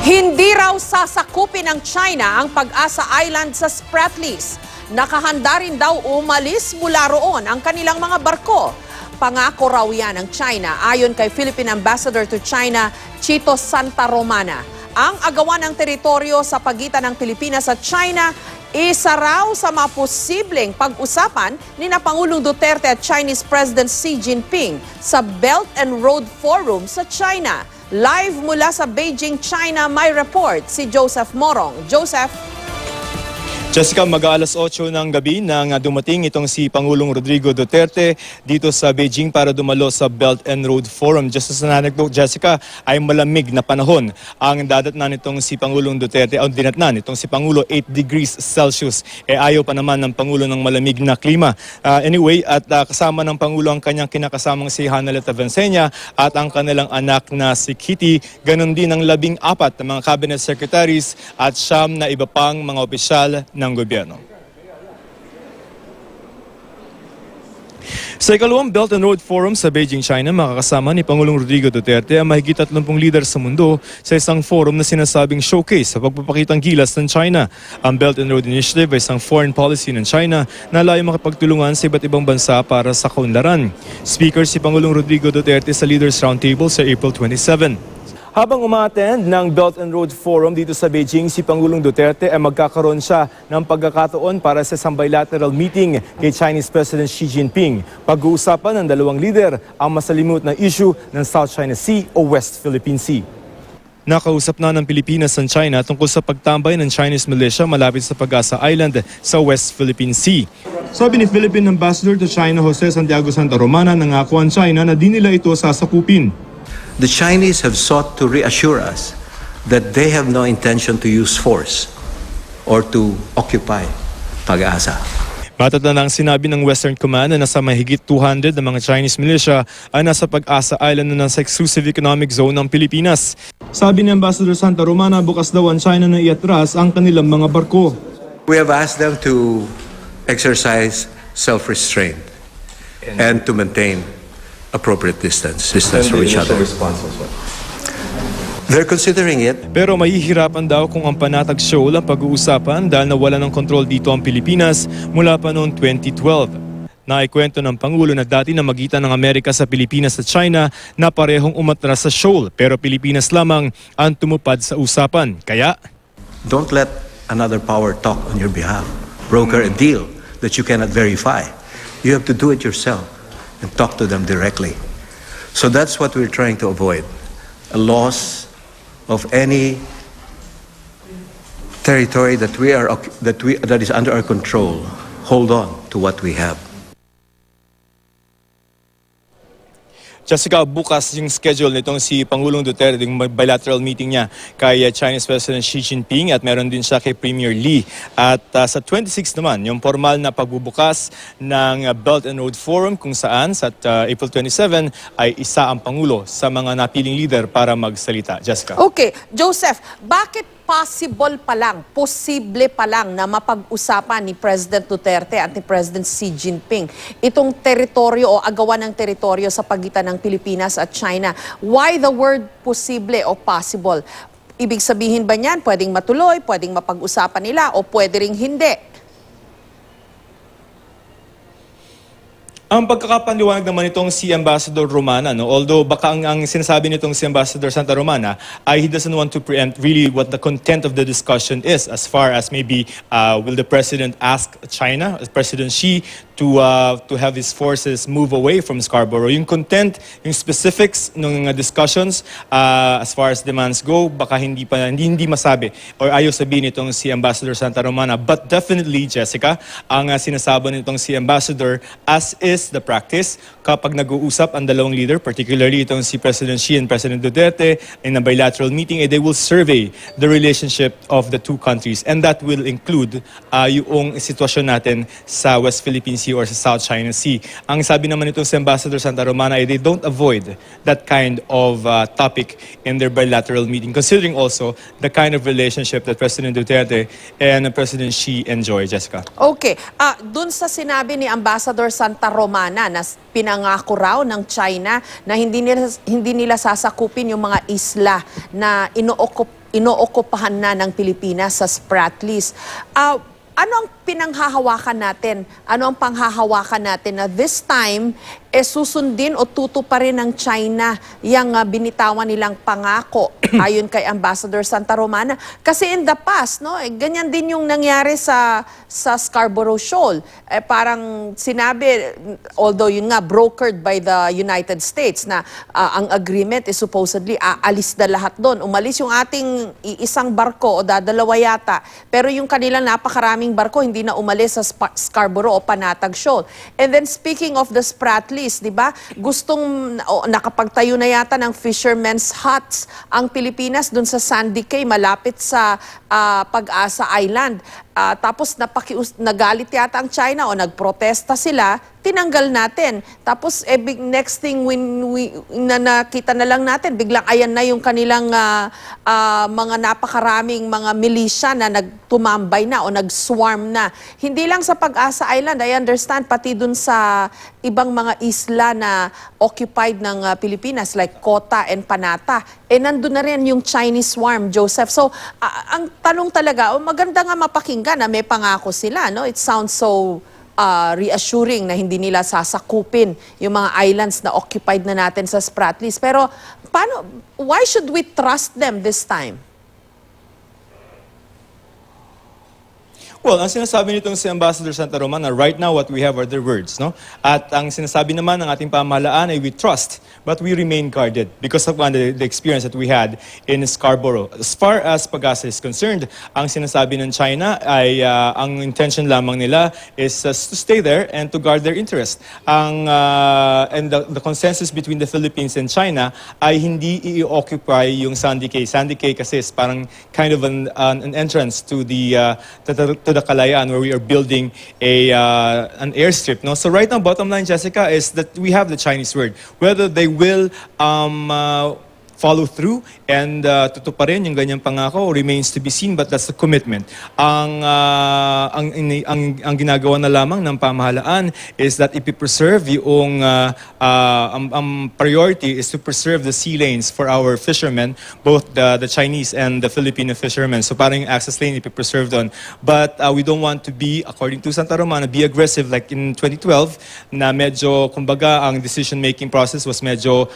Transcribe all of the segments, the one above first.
Hindi raw sasakupin ng China ang Pag-asa Island sa Spratlys. Nakahanda rin daw umalis mula roon ang kanilang mga barko. Pangako raw yan ng China ayon kay Philippine Ambassador to China, Chito Santa Romana. Ang agawan ng teritoryo sa pagitan ng Pilipinas at China, isa raw sa mga posibleng pag-usapan ni na Pangulong Duterte at Chinese President Xi Jinping sa Belt and Road Forum sa China. Live mula sa Beijing, China, may report si Joseph Morong. Joseph? Jessica, mag-aalas 8 ng gabi nang dumating itong si Pangulong Rodrigo Duterte dito sa Beijing para dumalo sa Belt and Road Forum. Just as an anecdote, Jessica, ay malamig na panahon ang dadatnan nitong si Pangulong Duterte, o dinatnan itong si Pangulo 8 degrees Celsius. Ayaw pa naman ng Pangulo ng malamig na klima. Anyway, at kasama ng Pangulo ang kanyang kinakasamang si Hanaleta Vencenia at ang kanilang anak na si Kitty, ganun din ang 14 na mga cabinet secretaries at 9 na iba pang mga opisyal ng gobyerno. Sa ikalawang Belt and Road Forum sa Beijing, China, makakasama ni Pangulong Rodrigo Duterte ang mahigit 30 leader sa mundo sa isang forum na sinasabing showcase sa pagpapakitang gilas ng China. Ang Belt and Road Initiative ay isang foreign policy ng China na layong makipagtulungan sa iba't ibang bansa para sa kaunlaran. Speaker si Pangulong Rodrigo Duterte sa Leaders Roundtable sa April 27. Habang umaattend ng Belt and Road Forum dito sa Beijing, si Pangulong Duterte ay magkakaroon siya ng pagkakataon para sa isang bilateral meeting kay Chinese President Xi Jinping. Pag-uusapan ng dalawang leader ang masalimuot na issue ng South China Sea o West Philippine Sea. Nakausap na ng Pilipinas ang China tungkol sa pagtambay ng Chinese militia malapit sa Pag-asa Island sa West Philippine Sea. Sabi ni Philippine Ambassador to China Jose Santiago Santa Romana, nangako ang China na di nila ito sasakupin. The Chinese have sought to reassure us that they have no intention to use force or to occupy Pag-asa. Matatandang sinabi ng Western Command na nasa mahigit 200 na mga Chinese militia ay nasa Pag-asa Island na nasa exclusive economic zone ng Pilipinas. Sabi ni Ambassador Santa Romana, bukas daw ang China na iatras ang kanilang mga barko. We have asked them to exercise self-restraint and to maintain appropriate distance from each other. They're considering it. Pero mahihirapan daw kung ang panatag shoal ang pag-uusapan dahil nawala ng kontrol dito ang Pilipinas mula pa noong 2012. Naikwento ng Pangulo na dati na magitan ng Amerika sa Pilipinas at China na parehong umatras sa shoal pero Pilipinas lamang ang tumupad sa usapan. Kaya, Don't let another power talk on your behalf. Broker a deal that you cannot verify. You have to do it yourself and talk to them directly. So that's what we're trying to avoid. A loss of any territory that is under our control. Hold on to what we have. Jessica, bukas yung schedule nitong si Pangulong Duterte, yung bilateral meeting niya kay Chinese President Xi Jinping at meron din siya kay Premier Lee. At sa 26 naman, yung formal na pagbubukas ng Belt and Road Forum kung saan sa April 27 ay isa ang Pangulo sa mga napiling leader para magsalita. Jessica. Okay, Joseph, bakit posible pa lang na mapag-usapan ni President Duterte at ni President Xi Jinping itong teritoryo o agawan ng teritoryo sa pagitan ng Pilipinas at China? Why the word posible o possible? Ibig sabihin ba niyan, pwedeng matuloy, pwedeng mapag-usapan nila o pwede ring hindi? Ang pagkakapaniwanag naman itong si Ambassador Romana, no? Although baka ang sinasabi nitong si Ambassador Santa Romana ay he doesn't want to preempt really what the content of the discussion is as far as maybe will the President ask China, President Xi, to have his forces move away from Scarborough. Yung content, yung specifics ng discussions as far as demands go, baka hindi masabi or ayaw sabihin itong si Ambassador Santa Romana. But definitely, Jessica, ang sinasabi nitong si Ambassador as is the practice kapag nag-uusap ang dalawang leader, particularly itong si President Xi and President Duterte in a bilateral meeting, they will survey the relationship of the two countries and that will include yung sitwasyon natin sa West Philippine Sea or sa South China Sea. Ang sabi naman itong si Ambassador Santa Romana ay they don't avoid that kind of topic in their bilateral meeting, considering also the kind of relationship that President Duterte and President Xi enjoy, Jessica. Okay, dun sa sinabi ni Ambassador Santa Romana na pinangako raw ng China na hindi nila sasakupin yung mga isla na inookupahan na ng Pilipinas sa Spratlys. Ano ang pinanghahawakan natin? Ano ang panghahawakan natin na this time, susundin o tutuparin ng China yung binitawan nilang pangako ayon kay Ambassador Santa Romana? Kasi in the past, no, ganyan din yung nangyari sa Scarborough Shoal. Parang sinabi, although yun nga, brokered by the United States na ang agreement is supposedly aalis na lahat doon. Umalis yung ating isang barko o dadalawa yata. Pero yung kanilang napakaraming barko hindi na umalis sa Scarborough o Panatag Shoal. And then speaking of the Spratlys, di ba? Nakapagtayo na yata ng fishermen's huts ang Pilipinas doon sa Sandy Cay, malapit sa Pag-asa Island. Tapos nagalit yata ang China o nagprotesta sila, tinanggal natin. Tapos next thing nakita na lang natin, biglang ayan na yung kanilang mga napakaraming mga milisya na nagtumambay na o nag-swarm na. Hindi lang sa Pag-asa Island, I understand, pati dun sa ibang mga isla na occupied ng Pilipinas like Kota and Panata. Nandun na rin yung Chinese swarm, Joseph. So, ang tanong talaga, maganda nga mapakinggan na may pangako sila, no? It sounds so reassuring na hindi nila sasakupin yung mga islands na occupied na natin sa Spratlys. Pero why should we trust them this time? Well, ang sinasabi nitong si Ambassador Santa Romana, right now what we have are their words, no? At ang sinasabi naman ng ating pamahalaan ay we trust, but we remain guarded because of the experience that we had in Scarborough. As far as Pag-asa is concerned, ang sinasabi ng China ay ang intention lamang nila is to stay there and to guard their interest. And the consensus between the Philippines and China ay hindi i-occupy yung Sandy Cay. Sandy Cay kasi is parang kind of an entrance to the Kalayaan, where we are building an airstrip. No? So right now, bottom line, Jessica, is that we have the Chinese word. Whether they will follow through and tutuparin yung ganyang pangako remains to be seen, but that's the commitment. Ang ginagawa na lamang ng pamahalaan is that ipipreserve yung ang priority is to preserve the sea lanes for our fishermen, both the Chinese and the Filipino fishermen. So parang yung access lane ipipreserve doon. But we don't want to be, according to Santa Romana, be aggressive like in 2012 na medyo, kumbaga, ang decision-making process was medyo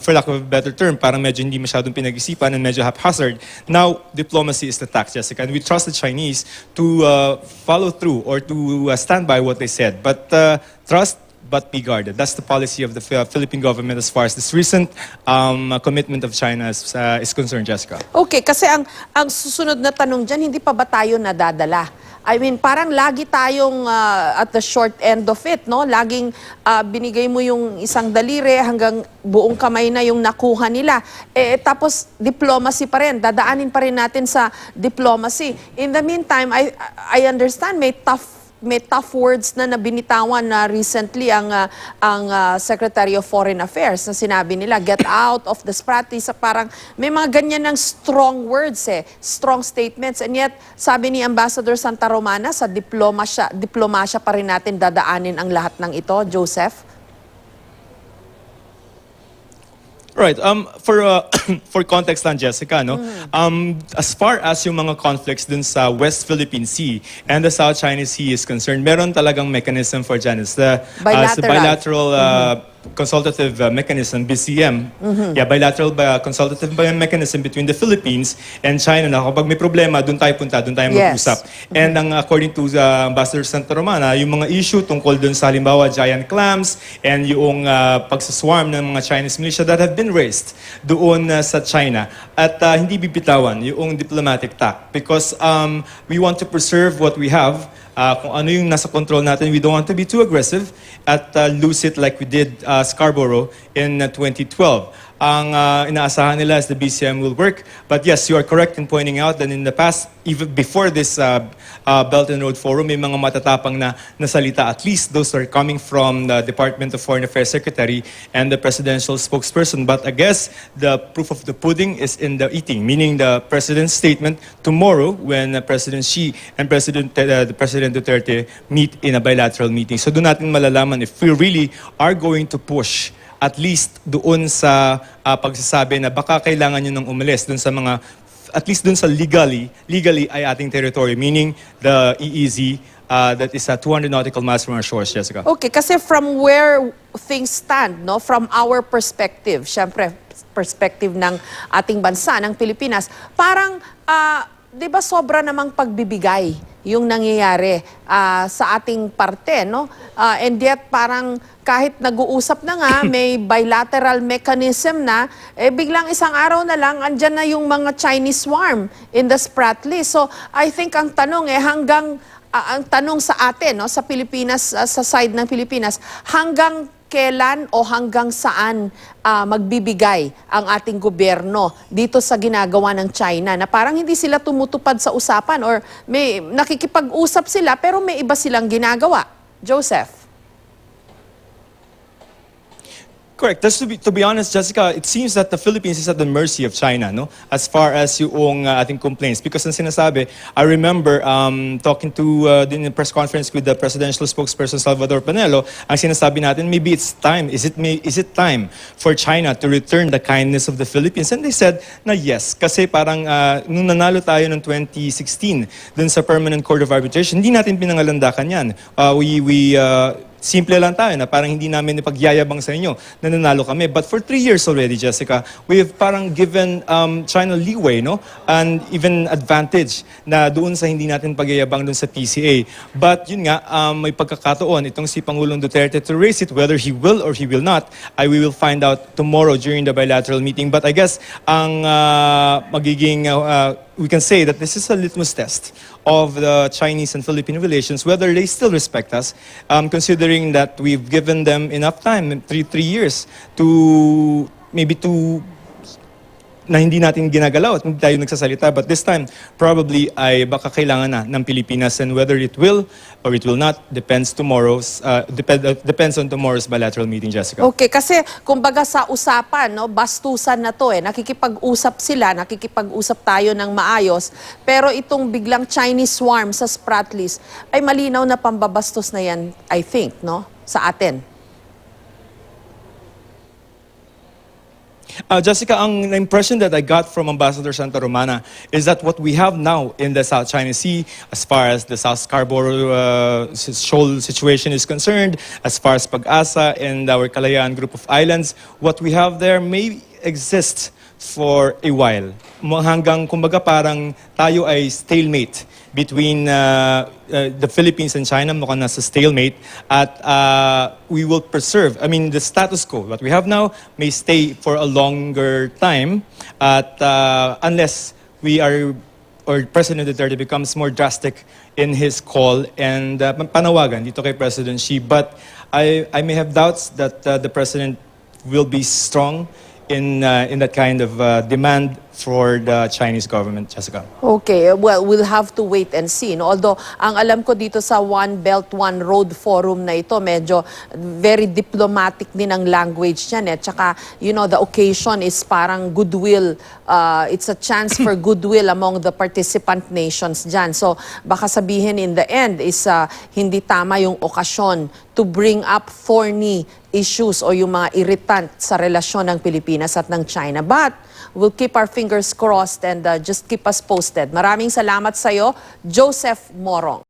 for lack of a better term, parang medyo hindi masyadong pinag-isipan and medyo haphazard. Now, diplomacy is the tax, Jessica. And we trust the Chinese to follow through or to stand by what they said. But trust, but be guarded. That's the policy of the Philippine government as far as this recent commitment of China is concerned, Jessica. Okay, kasi ang susunod na tanong dyan, hindi pa ba tayo nadadala? I mean, parang lagi tayong at the short end of it, no? Laging binigay mo yung isang daliri hanggang buong kamay na yung nakuha nila. Tapos diplomacy pa rin, dadaanin pa rin natin sa diplomacy. In the meantime, I understand may tough words na nabinitawan na recently ang Secretary of Foreign Affairs na sinabi nila, get out of the Spratlys. Parang may mga ganyan ng strong words, strong statements. And yet, sabi ni Ambassador Santa Romana, sa diplomasya pa rin natin dadaanin ang lahat ng ito, Joseph? Right. For context lang, Jessica, no? As far as yung mga conflicts dun sa West Philippine Sea and the South China Sea is concerned, meron talagang mechanism for dyan. It's the bilateral consultative mechanism, BCM. Yeah, bilateral consultative mechanism between the Philippines and China na kapag may problema, doon tayo punta, doon tayo mag-usap. And according to Ambassador Santa Romana, yung mga issue tungkol doon sa halimbawa giant clams and yung pagsaswarm ng mga Chinese militia that have been raised doon sa China at hindi bibitawan yung diplomatic tact because we want to preserve what we have. Kung ano yung nasa control natin, we don't want to be too aggressive at lose it like we did Scarborough in 2012. Ang inaasahan nila is the BCM will work. But yes, you are correct in pointing out that in the past, even before this Belt and Road Forum, may mga matatapang na nasalita. At least those are coming from the Department of Foreign Affairs Secretary and the presidential spokesperson. But I guess the proof of the pudding is in the eating, meaning the president's statement tomorrow when President Xi and President Duterte meet in a bilateral meeting. So doon natin malalaman if we really are going to push at least doon sa pagsasabi na baka kailangan nyo nang umalis doon sa mga, at least doon sa legally ay ating territory, meaning the EEZ, that is 200 nautical miles from our shores, Jessica. Okay, kasi from where things stand, no, from our perspective, syempre, perspective ng ating bansa, ng Pilipinas, parang, di ba sobra namang pagbibigay yung nangyayari sa ating parte, no? And yet, parang kahit nag-uusap na nga, may bilateral mechanism na, biglang isang araw na lang, andyan na yung mga Chinese swarm in the Spratly. So, I think ang tanong ang tanong sa atin, no, sa Pilipinas, sa side ng Pilipinas, hanggang kailan o hanggang saan magbibigay ang ating gobyerno dito sa ginagawa ng China na parang hindi sila tumutupad sa usapan or may nakikipag-usap sila pero may iba silang ginagawa. Joseph? Correct. Just to be honest, Jessica, it seems that the Philippines is at the mercy of China, no? As far as yung ating complaints. Because ang sinasabi, I remember talking to in the press conference with the presidential spokesperson Salvador Panelo, ang sinasabi natin, maybe it's time. Is it time for China to return the kindness of the Philippines? And they said na yes. Kasi parang nung nanalo tayo noong 2016 dun sa Permanent Court of Arbitration, hindi natin pinangalandakan yan. Simple lang tayo na parang hindi namin ipagyayabang sa inyo na nanalo kami. But for 3 years already, Jessica, we've parang given China leeway, no? And even advantage na doon sa hindi natin pagyayabang doon sa PCA. But yun nga, may pagkakataon itong si Pangulong Duterte to raise it, whether he will or he will not, we will find out tomorrow during the bilateral meeting. But I guess ang magiging, we can say that this is a litmus test of the Chinese and Philippine relations, whether they still respect us, considering that we've given them enough time, 3 years, to na hindi natin ginagalaw at hindi tayo nagsasalita. But this time, probably ay baka kailangan na ng Pilipinas, and whether it will or it will not depends on tomorrow's bilateral meeting, Jessica. Okay, kasi kumbaga sa usapan, no, bastusan na to nakikipag-usap sila, nakikipag-usap tayo ng maayos, pero itong biglang Chinese swarm sa Spratlys ay malinaw na pambabastos na yan, I think, no, sa atin. Jessica, ang impression that I got from Ambassador Santa Romana is that what we have now in the South China Sea, as far as the South Scarborough shoal situation is concerned, as far as Pag-asa and our Kalayaan group of islands, what we have there may exist for a while. Hanggang kumbaga parang tayo ay stalemate between the Philippines and China, mukhang nasa stalemate, at we will preserve, the status quo, what we have now, may stay for a longer time, at unless we are, or President Duterte becomes more drastic in his call and panawagan dito kay President Xi. But I may have doubts that the President will be strong in that kind of demand for the Chinese government, Jessica. Okay, well, we'll have to wait and see. No? Although, ang alam ko dito sa One Belt, One Road Forum na ito, medyo very diplomatic din ang language niyan. Tsaka, the occasion is parang goodwill. It's a chance for goodwill among the participant nations dyan. So, baka sabihin in the end is hindi tama yung okasyon to bring up thorny issues o yung mga irritant sa relasyon ng Pilipinas at ng China. But, we'll keep our fingers crossed and just keep us posted. Maraming salamat sa'yo, Joseph Morong.